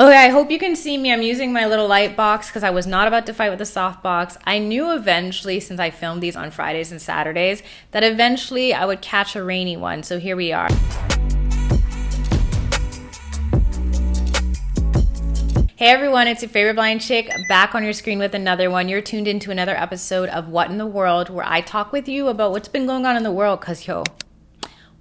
Okay, I hope you can see me. I'm using my little light box because I was not about to fight with the soft box. I knew eventually, since I filmed these on Fridays and Saturdays, that eventually I would catch a rainy one. So here we are. Hey everyone, it's your favorite blind chick back on your screen with another one. You're tuned into another episode of What in the World, where I talk with you about what's been going on in the world, because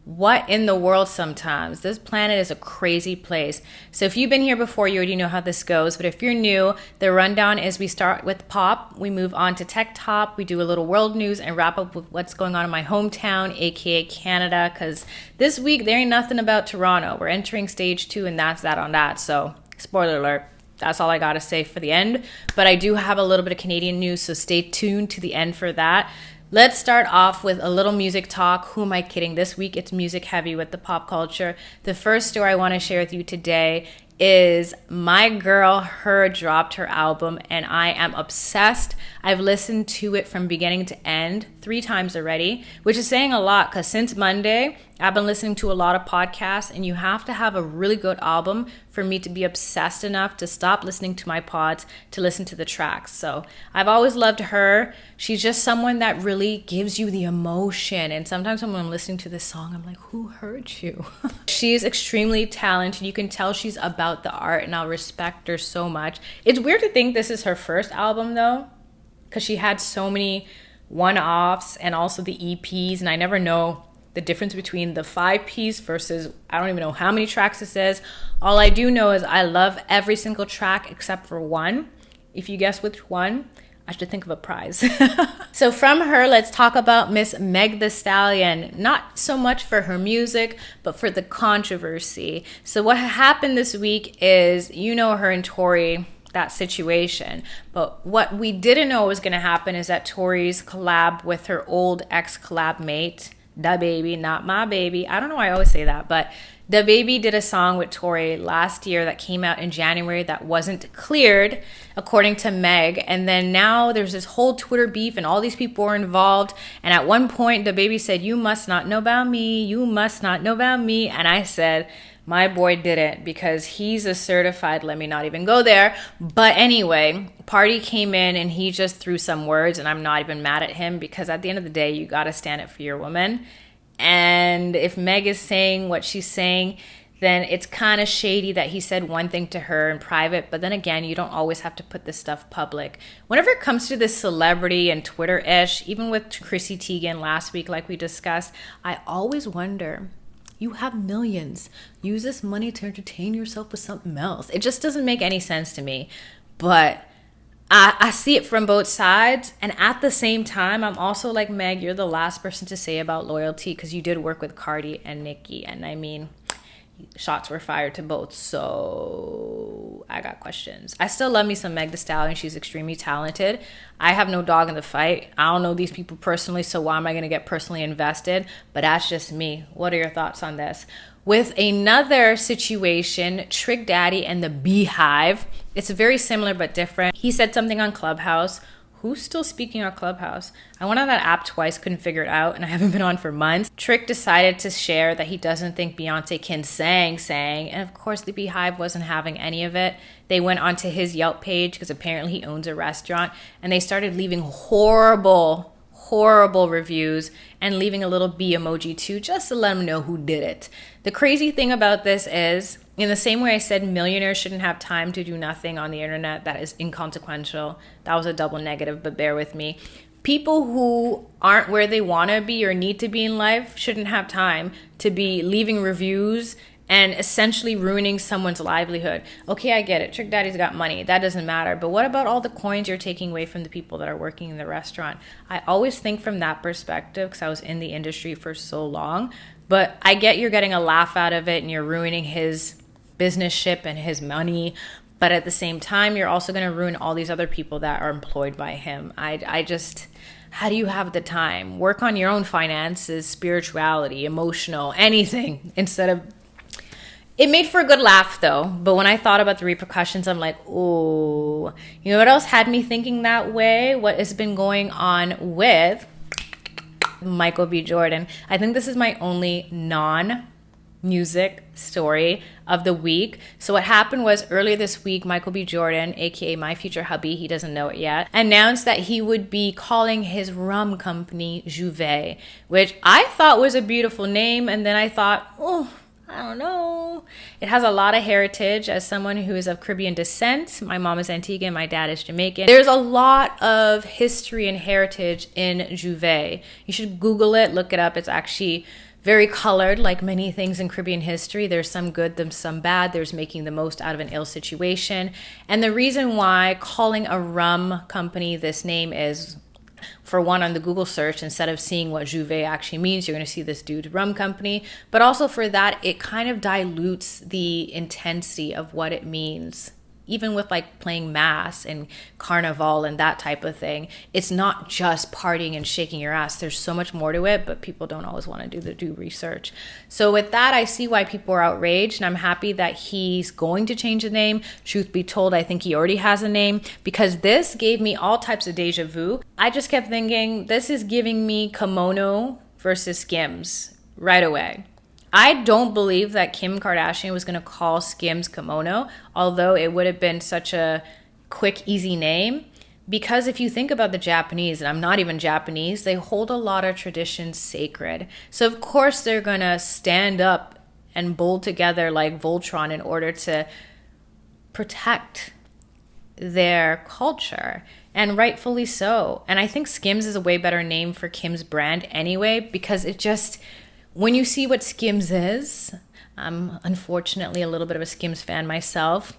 what in the world sometimes? This planet is a crazy place. So if you've been here before, you already know how this goes. But if you're new, the rundown is we start with pop, we move on to tech top, we do a little world news, and wrap up with what's going on in my hometown, aka Canada, because this week there ain't nothing about Toronto. We're entering stage 2, and that's that on that. So spoiler alert. That's all I gotta say for the end. But I do have a little bit of Canadian news, so stay tuned to the end for that. Let's start off with a little music talk. Who am I kidding? This week it's music heavy with the pop culture. The first story I want to share with you today is my girl H.E.R dropped her album and I am obsessed. I've listened to it from beginning to end 3 times already, which is saying a lot because since Monday I've been listening to a lot of podcasts, and you have to have a really good album for me to be obsessed enough to stop listening to my pods to listen to the tracks. So I've always loved her. She's just someone that really gives you the emotion. And sometimes when I'm listening to this song, I'm like, who hurt you? She's extremely talented. You can tell she's about the art, and I'll respect her so much. It's weird to think this is her first album though, because she had so many one-offs and also the EPs, and I never know the difference between the 5 piece versus I don't even know how many tracks this is. All I do know is I love every single track except for one. If you guess which one, I should think of a prize. So from her, let's talk about Miss Meg Thee Stallion. Not so much for her music, but for the controversy. So what happened this week is, you know, her and Tory, that situation. But what we didn't know was going to happen is that Tory's collab with her old ex-collab mate, DaBaby, not my baby. I don't know why I always say that, but DaBaby did a song with Tory last year that came out in January that wasn't cleared, according to Meg. And then now there's this whole Twitter beef and all these people were involved. And at one point, DaBaby said, "You must not know about me. You must not know about me." And I said, my boy didn't, because he's a certified, let me not even go there. But anyway, Party came in and he just threw some words, and I'm not even mad at him, because at the end of the day, you got to stand up for your woman. And if Meg is saying what she's saying, then it's kind of shady that he said one thing to her in private. But then again, you don't always have to put this stuff public. Whenever it comes to this celebrity and Twitter-ish, even with Chrissy Teigen last week, like we discussed, I always wonder, you have millions. Use this money to entertain yourself with something else. It just doesn't make any sense to me. But I see it from both sides. And at the same time, I'm also like, Meg, you're the last person to say about loyalty, because you did work with Cardi and Nicki. And I mean, shots were fired to both. So I got questions. I still love me some Meg Thee Stallion. She's extremely talented. I have no dog in the fight. I don't know these people personally, so why am I going to get personally invested? But that's just me. What are your thoughts on this? With another situation, Trick Daddy and the Beehive. It's very similar but different. He said something on Clubhouse. Who's still speaking on Clubhouse? I went on that app twice, couldn't figure it out, and I haven't been on for months. Trick decided to share that he doesn't think Beyonce can sang, and of course the Beehive wasn't having any of it. They went onto his Yelp page, because apparently he owns a restaurant, and they started leaving horrible reviews and leaving a little bee emoji too, just to let them know who did it. The crazy thing about this is, in the same way I said millionaires shouldn't have time to do nothing on the internet that is inconsequential, that was a double negative, but bear with me. People who aren't where they want to be or need to be in life shouldn't have time to be leaving reviews and essentially ruining someone's livelihood. Okay, I get it. Trick Daddy's got money. That doesn't matter. But what about all the coins you're taking away from the people that are working in the restaurant? I always think from that perspective, because I was in the industry for so long. But I get you're getting a laugh out of it and you're ruining his business ship and his money. But at the same time, you're also going to ruin all these other people that are employed by him. I just... How do you have the time? Work on your own finances, spirituality, emotional, anything, instead of... It made for a good laugh, though. But when I thought about the repercussions, I'm like, ooh. You know what else had me thinking that way? What has been going on with Michael B. Jordan. I think this is my only music story of the week. So what happened was earlier this week, Michael B. Jordan, aka my future hubby, he doesn't know it yet, announced that he would be calling his rum company Juve, which I thought was a beautiful name. And then I thought, oh, I don't know. It has a lot of heritage. As someone who is of Caribbean descent, my mom is Antiguan, my dad is Jamaican. There's a lot of history and heritage in Juve. You should Google it, look it up. It's actually very colored, like many things in Caribbean history. There's some good, there's some bad. There's making the most out of an ill situation. And the reason why calling a rum company this name is, for one, on the Google search, instead of seeing what Juve actually means, you're going to see this dude rum company. But also for that, it kind of dilutes the intensity of what it means. Even with like playing mass and carnival and that type of thing, it's not just partying and shaking your ass. There's so much more to it, but people don't always want to do the due research. So with that, I see why people are outraged, and I'm happy that he's going to change the name. Truth be told, I think he already has a name, because this gave me all types of deja vu. I just kept thinking, this is giving me kimono versus Skims right away. I don't believe that Kim Kardashian was going to call Skims kimono, although it would have been such a quick, easy name. Because if you think about the Japanese, and I'm not even Japanese, they hold a lot of traditions sacred. So of course they're going to stand up and bold together like Voltron in order to protect their culture. And rightfully so. And I think Skims is a way better name for Kim's brand anyway, because it just... when you see what Skims is, I'm unfortunately a little bit of a Skims fan myself.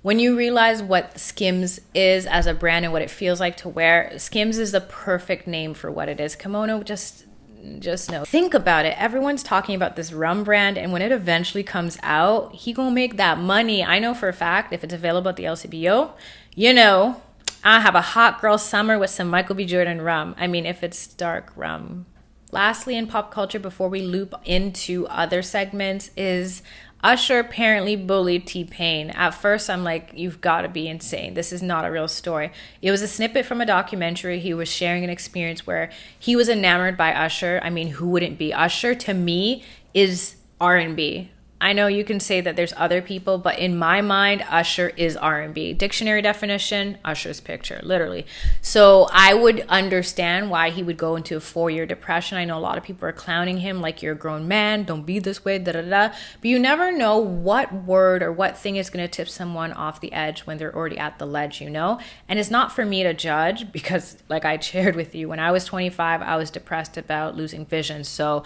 When you realize what Skims is as a brand and what it feels like to wear, Skims is the perfect name for what it is. Kimono, just know. Think about it. Everyone's talking about this rum brand, and when it eventually comes out, he gonna make that money. I know for a fact, if it's available at the LCBO, you know, I have a hot girl summer with some Michael B. Jordan rum. I mean, if it's dark rum. Lastly, in pop culture, before we loop into other segments, is Usher apparently bullied T-Pain. At first, I'm like, you've got to be insane. This is not a real story. It was a snippet from a documentary. He was sharing an experience where he was enamored by Usher. I mean, who wouldn't be? Usher, to me, is R&B. I know you can say that there's other people, but in my mind, Usher is R&B. Dictionary definition, Usher's picture, literally. So I would understand why he would go into a 4-year depression. I know a lot of people are clowning him like, you're a grown man, don't be this way, da-da-da. But you never know what word or what thing is going to tip someone off the edge when they're already at the ledge, you know? And it's not for me to judge, because like I shared with you, when I was 25, I was depressed about losing vision. So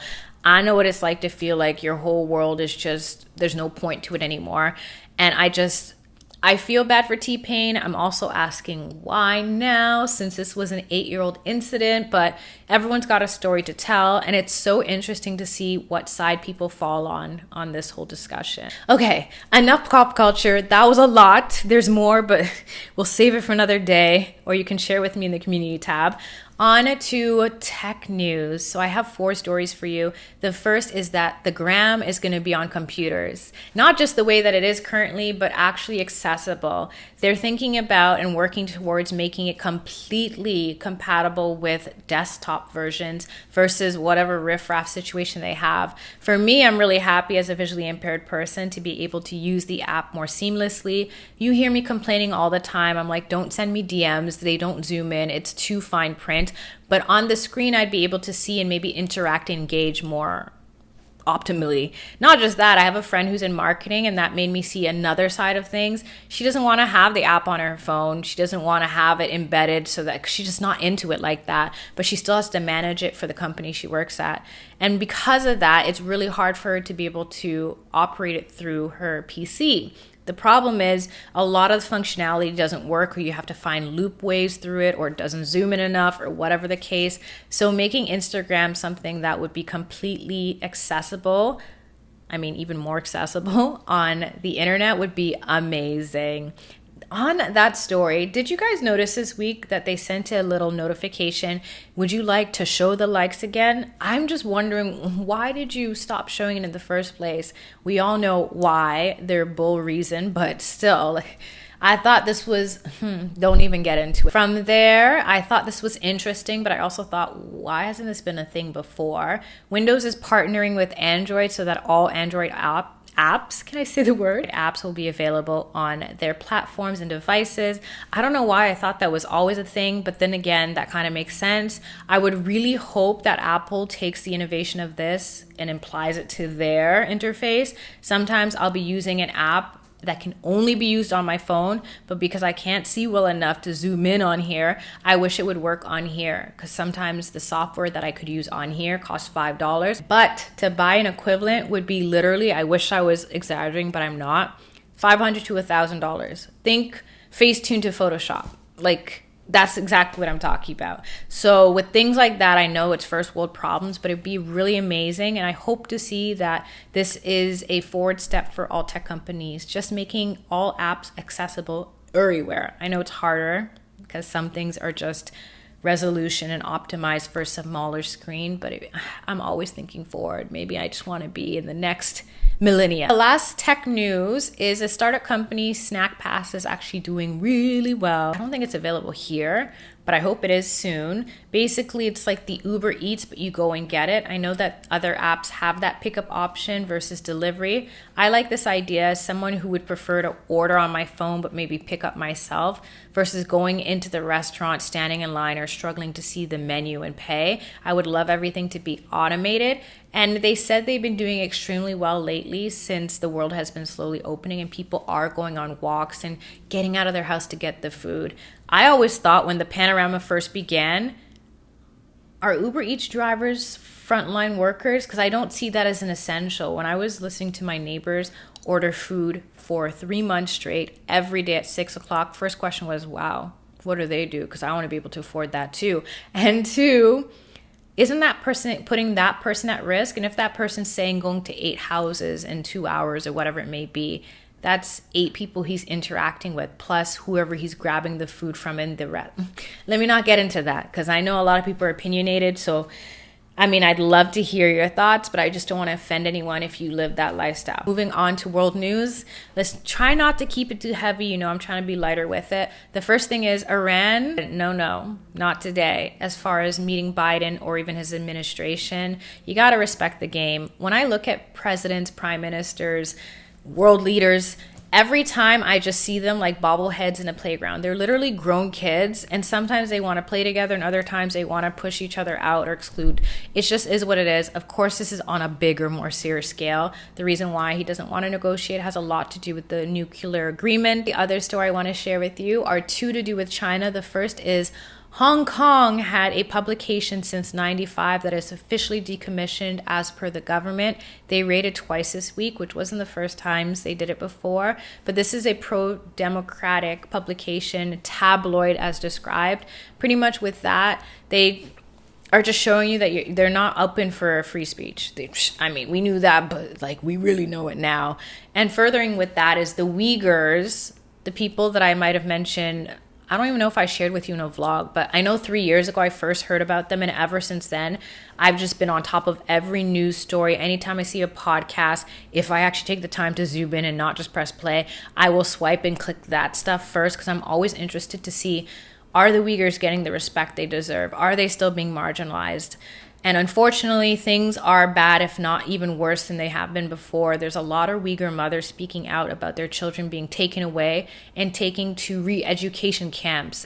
I know what it's like to feel like your whole world is just, there's no point to it anymore. And I feel bad for T-Pain. I'm also asking why now, since this was an 8-year-old incident, but everyone's got a story to tell. And it's so interesting to see what side people fall on this whole discussion. Okay, enough pop culture. That was a lot. There's more, but we'll save it for another day, or you can share with me in the community tab. On to tech news. So I have 4 stories for you. The first is that the gram is going to be on computers. Not just the way that it is currently, but actually accessible. They're thinking about and working towards making it completely compatible with desktop versions versus whatever riffraff situation they have. For me, I'm really happy as a visually impaired person to be able to use the app more seamlessly. You hear me complaining all the time. I'm like, don't send me DMs. They don't zoom in. It's too fine print. But on the screen, I'd be able to see and maybe interact and engage more optimally. Not just that, I have a friend who's in marketing, and that made me see another side of things. She doesn't want to have the app on her phone. She doesn't want to have it embedded, so that she's just not into it like that, but she still has to manage it for the company she works at. And because of that, it's really hard for her to be able to operate it through her PC. The problem is a lot of the functionality doesn't work, or you have to find loop waves through it, or it doesn't zoom in enough, or whatever the case. So making Instagram something that would be completely accessible, I mean, even more accessible on the internet would be amazing. On that story, did you guys notice this week that they sent a little notification? Would you like to show the likes again? I'm just wondering, why did you stop showing it in the first place? We all know why, their bull reason, but still, I thought this was, don't even get into it. From there, I thought this was interesting, but I also thought, why hasn't this been a thing before? Windows is partnering with Android so that all Android apps, can I say the word? Apps will be available on their platforms and devices. I don't know why I thought that was always a thing, but then again, that kind of makes sense. I would really hope that Apple takes the innovation of this and applies it to their interface. Sometimes I'll be using an app that can only be used on my phone, but because I can't see well enough to zoom in on here, I wish it would work on here, because sometimes the software that I could use on here costs $5, but to buy an equivalent would be literally, I wish I was exaggerating, but I'm not, $500 to $1,000. Think Facetune to Photoshop. Like, that's exactly what I'm talking about. So with things like that, I know it's first world problems, but it'd be really amazing. And I hope to see that this is a forward step for all tech companies, just making all apps accessible everywhere. I know it's harder because some things are just resolution and optimized for a smaller screen, but I'm always thinking forward. Maybe I just want to be in the next millennia. The last tech news is a startup company, SnackPass, is actually doing really well. I don't think it's available here, but I hope it is soon. Basically, it's like the Uber Eats, but you go and get it. I know that other apps have that pickup option versus delivery. I like this idea as someone who would prefer to order on my phone, but maybe pick up myself versus going into the restaurant, standing in line, or struggling to see the menu and pay. I would love everything to be automated. And they said they've been doing extremely well lately since the world has been slowly opening and people are going on walks and getting out of their house to get the food. I always thought when the panorama first began, are Uber Eats drivers frontline workers? Because I don't see that as an essential. When I was listening to my neighbors order food for 3 months straight, every day at 6 o'clock, first question was, wow, what do they do? Because I want to be able to afford that too. And two, isn't that person putting that person at risk? And if that person's saying going to 8 houses in 2 hours or whatever it may be, that's 8 people he's interacting with, plus whoever he's grabbing the food from in the rest. Let me not get into that, because I know a lot of people are opinionated. So, I mean, I'd love to hear your thoughts, but I just don't want to offend anyone if you live that lifestyle. Moving on to world news. Let's try not to keep it too heavy. You know, I'm trying to be lighter with it. The first thing is Iran. No, not today. As far as meeting Biden or even his administration, you got to respect the game. When I look at presidents, prime ministers, world leaders, every time I just see them like bobbleheads in a playground. They're literally grown kids, and sometimes they want to play together and other times they want to push each other out or exclude. It just is what it is. Of course, this is on a bigger, more serious scale. The reason why he doesn't want to negotiate has a lot to do with the nuclear agreement. The other story I want to share with you are 2 to do with China. The first is Hong Kong had a publication since 95 that is officially decommissioned as per the government. They raided twice this week, which wasn't the first times they did it before. But this is a pro-democratic publication, tabloid as described. Pretty much with that, they are just showing you that they're not open for free speech. We knew that, but like we really know it now. And furthering with that is the Weigers, the people that I might have mentioned. I don't even know if I shared with you in a vlog, but I know 3 years ago I first heard about them, and ever since then, I've just been on top of every news story. Anytime I see a podcast, if I actually take the time to zoom in and not just press play, I will swipe and click that stuff first, because I'm always interested to see, are the Uyghurs getting the respect they deserve? Are they still being marginalized? And unfortunately, things are bad, if not even worse than they have been before. There's a lot of Uyghur mothers speaking out about their children being taken away and taken to re-education camps.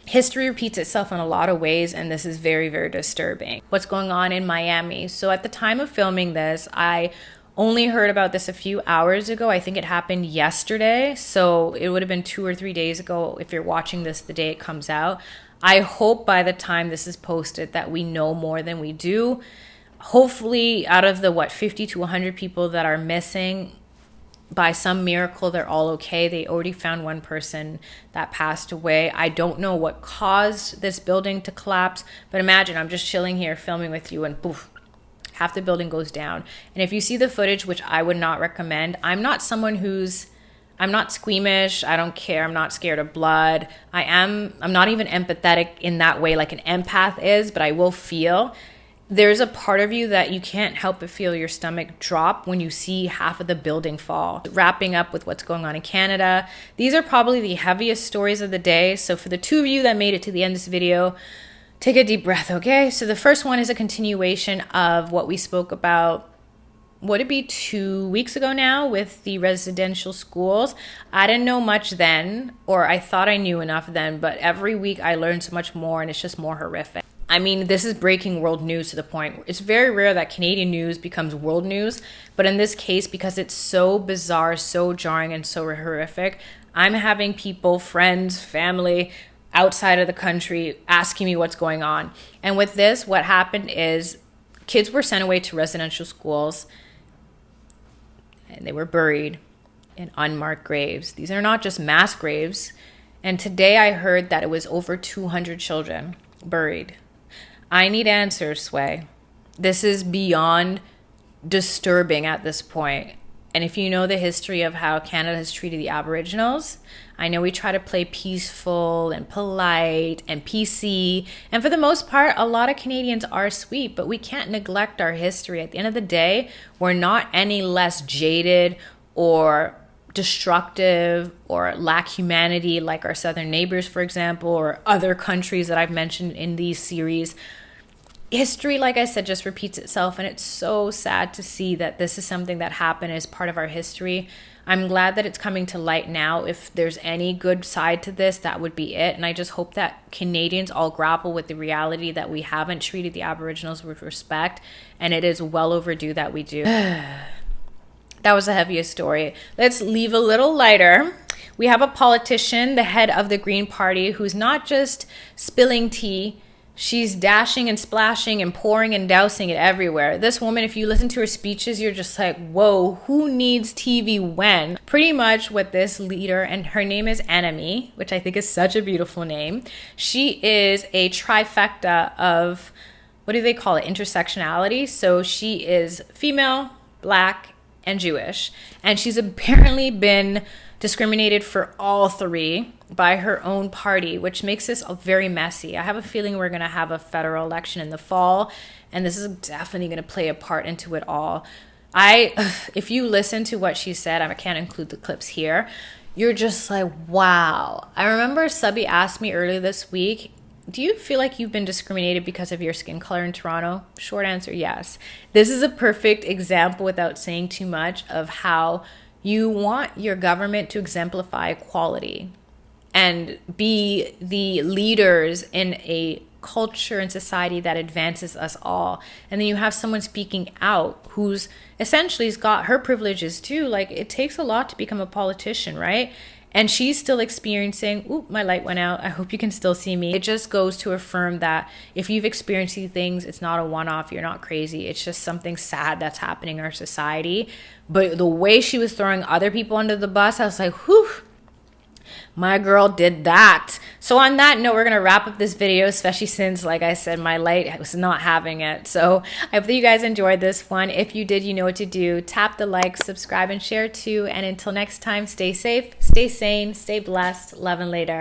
History repeats itself in a lot of ways, and this is very, very disturbing. What's going on in Miami? So at the time of filming this, I only heard about this a few hours ago. I think it happened yesterday, so it would have been 2 or 3 days ago if you're watching this the day it comes out. I hope by the time this is posted that we know more than we do. Hopefully out of the 50 to 100 people that are missing, by some miracle they're all okay. They already found one person that passed away. I don't know what caused this building to collapse, but imagine I'm just chilling here filming with you and poof, half the building goes down. And if you see the footage, which I would not recommend, I'm not squeamish. I don't care. I'm not scared of blood. I'm not even empathetic in that way like an empath is, but I will feel. there's a part of you that you can't help but feel your stomach drop when you see half of the building fall. Wrapping up with what's going on in Canada, these are probably the heaviest stories of the day. So for the two of you that made it to the end of this video, take a deep breath, okay? So the first one is a continuation of what we spoke about, would it be 2 weeks ago now, with the residential schools. I didn't know much then, or I thought I knew enough then, but every week I learned so much more, and it's just more horrific. I mean, this is breaking world news to the point. It's very rare that Canadian news becomes world news. But in this case, because it's so bizarre, so jarring, and so horrific, I'm having people, friends, family outside of the country asking me what's going on. And with this, what happened is kids were sent away to residential schools and they were buried in unmarked graves. These are not just mass graves. And today I heard that it was over 200 children buried. I need answers, Sway. This is beyond disturbing at this point. And if you know the history of how Canada has treated the Aboriginals, I know we try to play peaceful and polite and PC. And for the most part, a lot of Canadians are sweet, but we can't neglect our history. At the end of the day, we're not any less jaded or destructive or lack humanity like our southern neighbors, for example, or other countries that I've mentioned in these series. History, like I said, just repeats itself, and it's so sad to see that this is something that happened as part of our history. I'm glad that it's coming to light now. If there's any good side to this, that would be it. And I just hope that Canadians all grapple with the reality that we haven't treated the Aboriginals with respect, and it is well overdue that we do. That was the heaviest story. Let's leave a little lighter. We have a politician, the head of the Green Party, who's not just spilling tea. She's dashing and splashing and pouring and dousing it everywhere. This woman, if you listen to her speeches, you're just like, whoa, who needs TV when? Pretty much what this leader, and her name is Enemy, which I think is such a beautiful name. She is a trifecta of, what do they call it? Intersectionality. So she is female, black, and Jewish. And she's apparently been discriminated for all three by her own party, which makes this very messy. I have a feeling we're going to have a federal election in the fall, and this is definitely going to play a part into it all. If you listen to what she said, I can't include the clips here, you're just like, wow. I remember Subby asked me earlier this week, do you feel like you've been discriminated because of your skin color in Toronto? Short answer, yes. This is a perfect example, without saying too much, of how you want your government to exemplify equality and be the leaders in a culture and society that advances us all. And then you have someone speaking out who's essentially has got her privileges too. Like, it takes a lot to become a politician, right? And she's still experiencing, oop, my light went out. I hope you can still see me. It just goes to affirm that if you've experienced these things, it's not a one-off. You're not crazy. It's just something sad that's happening in our society. But the way she was throwing other people under the bus, I was like, whew, my girl did that. So on that note, we're going to wrap up this video, especially since, like I said, my light was not having it. So I hope that you guys enjoyed this one. If you did, you know what to do. Tap the like, subscribe, and share too. And until next time, stay safe, stay sane, stay blessed. Love and later.